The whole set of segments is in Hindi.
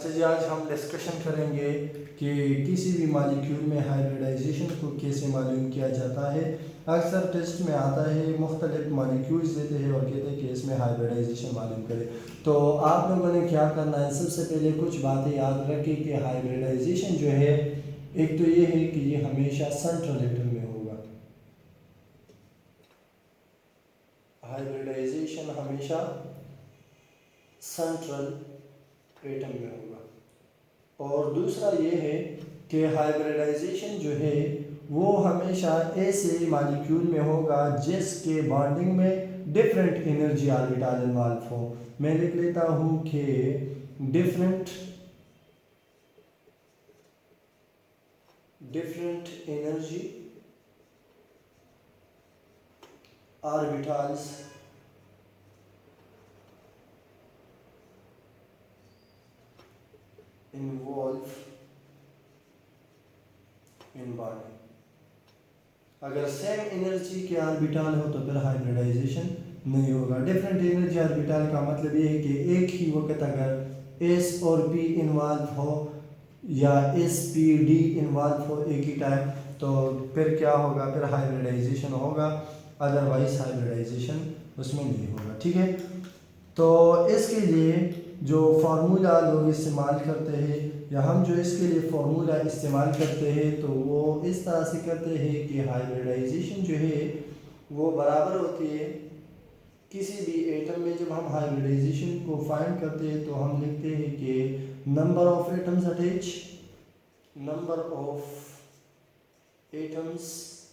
अच्छा जी, आज हम डिस्कशन करेंगे कि किसी भी मॉलिक्यूल में हाइब्रिडाइजेशन को कैसे मालूम किया जाता है। अक्सर टेस्ट में आता है, मुख्तलिफ मॉलिक्यूल्स देते हैं और कहते हैं कि इसमें हाइब्रिडाइजेशन मालूम करें। तो आप लोगों ने क्या करना है, सबसे पहले कुछ बातें याद रखें कि हाइब्रिडाइजेशन जो है, एक तो ये है कि ये हमेशा सेंट्रल एटम में होगा। हाइब्रिडाइजेशन हमेशा सेंट्रल एटम में होगा। और दूसरा ये है कि हाइब्रिडाइजेशन जो है वो हमेशा ऐसे मॉलिक्यूल में होगा जिसके बॉन्डिंग में डिफरेंट एनर्जी ऑर्बिटल इन्वॉल्व हो। मैं लिख लेता हूँ कि different energy orbitals involve in bonding. अगर सेम एनर्जी के ऑर्बिटल हो तो फिर हाइब्रिडाइजेशन नहीं होगा। डिफरेंट एनर्जी ऑर्बिटल का मतलब ये है कि एक ही वक्त अगर एस और पी इन्वॉल्व हो या एस पी डी इन्वॉल्व हो एक ही टाइम, तो फिर क्या होगा, फिर हाइब्रिडाइजेशन होगा, अदरवाइज हाइब्रिडाइजेशन उसमें नहीं होगा। ठीक है, तो इसके लिए जो फार्मूला लोग इस्तेमाल करते हैं या हम जो इसके लिए फार्मूला इस्तेमाल करते हैं तो वो इस तरह से करते हैं कि हाइब्रिडाइजेशन जो है वो बराबर होती है किसी भी एटम में। जब हम हाइब्रिडाइजेशन को फाइंड करते हैं तो हम लिखते हैं कि नंबर ऑफ एटम्स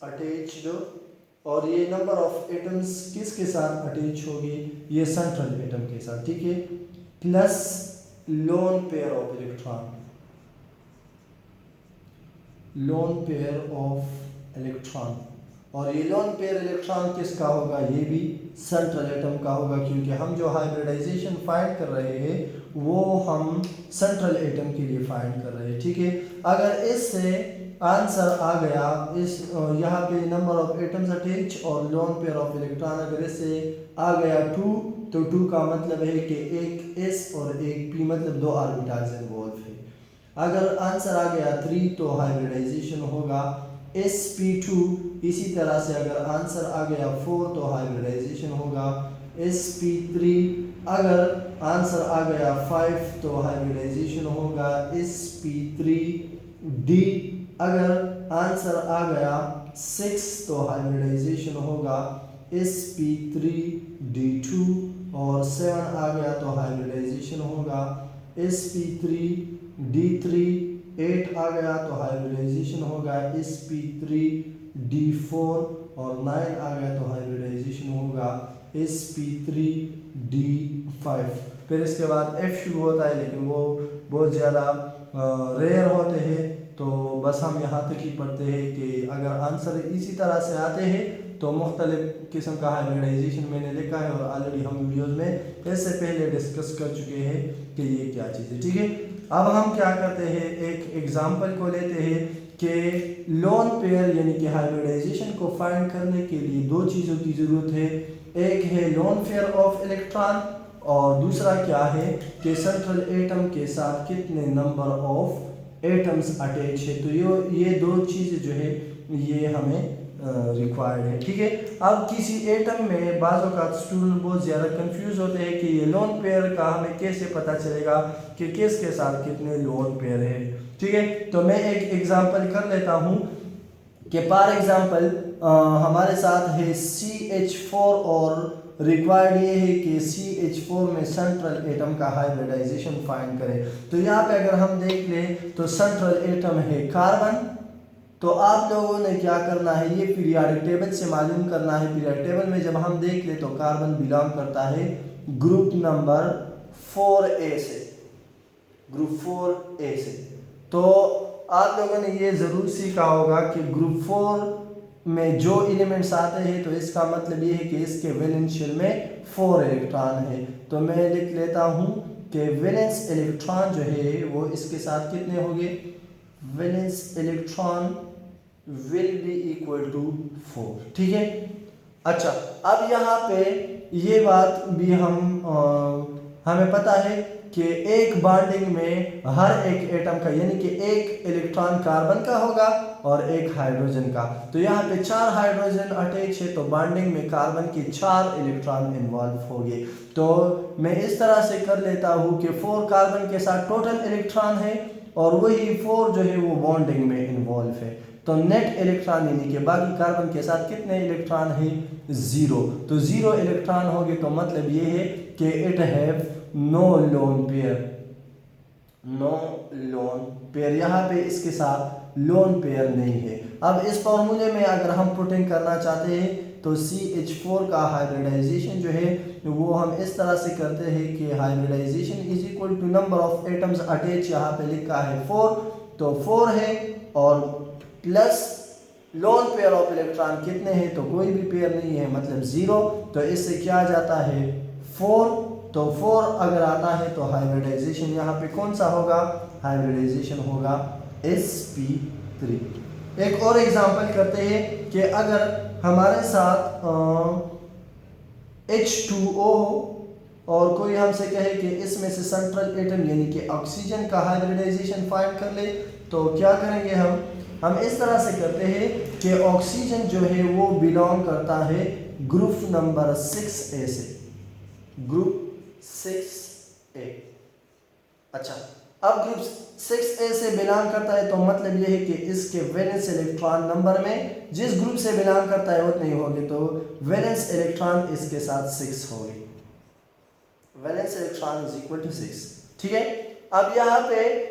अटैच्ड, और ये नंबर ऑफ एटम्स किसके साथ अटैच होगी, ये सेंट्रल एटम के साथ। ठीक है, plus lone pair of electron, और ये लोन पेयर इलेक्ट्रॉन किसका होगा, ये भी सेंट्रल एटम का होगा, क्योंकि हम जो हाइब्रिडाइजेशन फाइंड कर रहे हैं वो हम सेंट्रल एटम के लिए फाइंड कर रहे हैं। ठीक है, अगर इससे आंसर आ गया, इस यहाँ पे नंबर ऑफ एटम्स अटैच और लोन पेयर ऑफ इलेक्ट्रॉन, अगर इससे आ गया 2, तो 2 का मतलब है कि एक एस और एक पी, मतलब 2 ऑर्बिटल्स इन्वॉल्व है। अगर आंसर आ गया 3 तो हाइब्रिडाइजेशन होगा sp2। इसी तरह से अगर आंसर आ गया 4 तो हाइब्रिडाइजेशन होगा sp3। अगर आंसर आ गया 5 तो हाइब्रिडाइजेशन होगा sp3d। अगर आंसर आ गया 6 तो हाइब्रिडाइजेशन होगा sp3d2, और 7 आ गया तो हाइब्रिडाइजेशन होगा sp3d3। 8 आ गया तो हाइब्रिडाइजेशन होगा sp3d4, और 9 आ गया तो हाइब्रिडाइजेशन होगा sp3d5। फिर इसके बाद f शुरू होता है, लेकिन वो बहुत ज़्यादा रेयर होते हैं, तो बस हम यहाँ तक ही पढ़ते हैं कि अगर आंसर इसी तरह से आते हैं तो मुख्तलिफ किस्म का हाइब्रिडाइजेशन मैंने लिखा है और ऑलरेडी हम वीडियोस में इससे पहले डिस्कस कर चुके हैं कि ये क्या चीज़ है। ठीक है, अब हम क्या करते हैं, एक एग्जांपल को लेते हैं कि लोन पेयर यानी कि हाइब्रिडाइजेशन को फाइंड करने के लिए 2 चीज़ों की ज़रूरत है। एक है लोन पेयर ऑफ इलेक्ट्रॉन, और दूसरा क्या है कि सेंट्रल एटम के साथ कितने नंबर ऑफ एटम्स अटैच है। तो ये 2 चीज़ें जो है ये हमें रिक्वायर्ड है। ठीक है, अब किसी एटम में बाज़ों का स्टूडेंट बहुत ज़्यादा कंफ्यूज होते हैं कि ये लोन पेयर का हमें कैसे पता चलेगा कि किसके साथ कितने लोन पेयर है। ठीक है, तो मैं एक एग्जांपल कर लेता हूँ कि फॉर एग्जांपल हमारे साथ है CH4, और रिक्वायर्ड ये है कि CH4 में सेंट्रल एटम का हाइब्रिडाइजेशन फाइंड करें। तो यहाँ पे अगर हम देख लें तो सेंट्रल एटम है कार्बन। तो आप लोगों ने क्या करना है, ये पीरियोडिक टेबल से मालूम करना है। पीरियोडिक टेबल में जब हम देख ले तो कार्बन बिलोंग करता है ग्रुप नंबर 4A से, ग्रुप 4A से। तो आप लोगों ने ये ज़रूर सीखा होगा कि ग्रुप 4 में जो एलिमेंट्स आते हैं तो इसका मतलब ये है कि इसके वैलेंस शेल में 4 इलेक्ट्रॉन है। तो मैं लिख लेता हूँ कि वैलेंस इलेक्ट्रॉन जो है वो इसके साथ कितने होंगे, valence electron will be equal to 4। ठीक है, अच्छा, अब यहाँ पे ये बात भी हमें पता है कि एक बॉन्डिंग में हर एक एटम का यानी कि एक इलेक्ट्रॉन कार्बन का होगा और एक हाइड्रोजन का। तो यहाँ पे 4 हाइड्रोजन अटैच है तो बॉन्डिंग में कार्बन की 4 इलेक्ट्रॉन इन्वॉल्व होंगे। तो मैं इस तरह से कर लेता हूँ कि 4 कार्बन के साथ टोटल इलेक्ट्रॉन है और वही 4 जो है वो बॉन्डिंग में इन्वॉल्व है। तो नेट इलेक्ट्रॉन यानी कि बाकी कार्बन के साथ कितने इलेक्ट्रॉन है? 0। तो 0 इलेक्ट्रॉन होंगे तो मतलब ये है कि it have no lone pair, no lone pair, यहाँ पे इसके साथ लोन पेयर नहीं है। अब इस फॉर्मूले में अगर हम पुटिंग करना चाहते हैं तो CH4 का हाइब्रिडाइजेशन जो है वो हम इस तरह से करते हैं कि hybridisation is equal to number of atoms attach, यहाँ पे लिखा है 4 तो 4 है और plus lone pair of electron कितने हैं? तो कोई भी पेयर नहीं है मतलब 0। तो इससे क्या आ जाता है? 4। तो 4 अगर आता है तो हाइब्रिडाइजेशन यहाँ पे कौन सा होगा? हाइब्रिडाइजेशन होगा sp3। एक और एग्जांपल करते हैं कि अगर हमारे साथ H2O हो और कोई हमसे कहे कि इसमें से सेंट्रल एटम यानी कि ऑक्सीजन का हाइब्रिडाइजेशन फाइंड कर ले, तो क्या करेंगे हम इस तरह से करते हैं कि ऑक्सीजन जो है वो बिलोंग करता है ग्रुप नंबर 6A से, ग्रुप 6A। अच्छा, अब ग्रुप 6A से बिलोंग करता है तो मतलब ये है कि इसके वैलेंस इलेक्ट्रॉन नंबर में जिस ग्रुप से बिलोंग करता है उतने ही होंगे, तो वैलेंस इलेक्ट्रॉन इसके साथ 6 होंगे, valence electron is equal to 6। ठीक है, अब यहाँ पे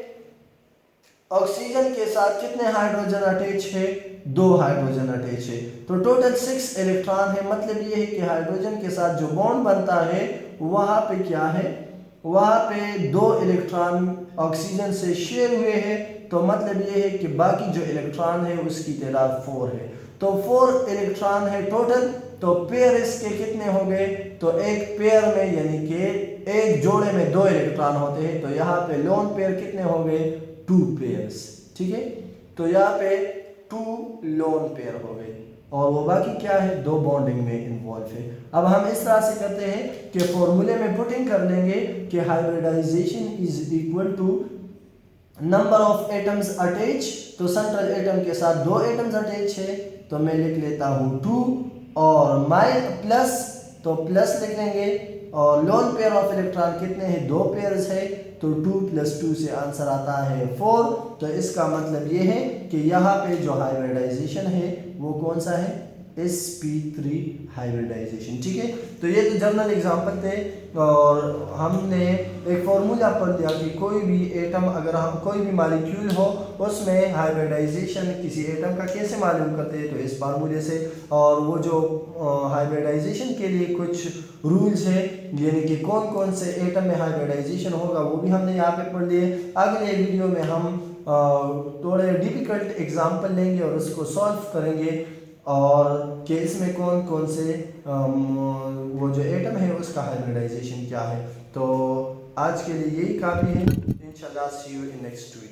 ऑक्सीजन के साथ कितने हाइड्रोजन अटैच है? 2 हाइड्रोजन अटैच है तो टोटल 6 इलेक्ट्रॉन है। मतलब ये है कि हाइड्रोजन के साथ जो बॉन्ड बनता है वहाँ पे क्या है? वहाँ पे 2 इलेक्ट्रॉन ऑक्सीजन से शेयर हुए हैं, तो मतलब ये है कि बाकी जो इलेक्ट्रॉन है उसकी तादाद 4 है। तो 4 इलेक्ट्रॉन है टोटल, तो पेयर इसके कितने हो गए? तो एक पेयर में यानी कि एक जोड़े में 2 इलेक्ट्रॉन होते हैं, तो यहाँ पे लोन पेयर कितने हो गए? 2 पेयर्स। ठीक है, तो यहाँ पे 2 लोन पेयर हो गए और वो बाकी क्या है? 2 बॉन्डिंग में इन्वॉल्व है। अब हम इस तरह से करते हैं कि फॉर्मूले में पुटिंग कर लेंगे कि hybridisation is equal to number of atoms attach, तो सेंट्रल एटम के साथ 2 एटम्स अटैच है तो मैं लिख लेता हूँ 2 और प्लस, तो प्लस लिख लेंगे और लोन पेयर ऑफ इलेक्ट्रॉन कितने हैं? 2 पेयर्स है तो 2 + 2 से आंसर आता है 4। तो इसका मतलब ये है कि यहाँ पे जो हाइब्रिडाइजेशन है वो कौन सा है? sp3 hybridisation. ठीक है, तो ये तो जनरल एग्जांपल थे और हमने एक फॉर्मूला पढ़ लिया कि कोई भी एटम अगर हम कोई भी मॉलिक्यूल हो उसमें हाइब्रिडाइजेशन किसी एटम का कैसे मालूम करते हैं? तो इस फार्मूले से। और वो जो हाइब्रिडाइजेशन के लिए कुछ रूल्स है यानी कि कौन कौन से एटम में हाइब्रिडाइजेशन होगा वो भी हमने यहाँ पे पढ़ लिए। अगले वीडियो में हम थोड़े डिफिकल्ट एग्जाम्पल लेंगे और उसको सॉल्व करेंगे और कि इसमें कौन कौन से वो जो एटम है उसका हाइब्रिडाइजेशन क्या है। तो आज के लिए यही काफ़ी है। इंशाल्लाह सी यू इन नेक्स्ट वीडियो।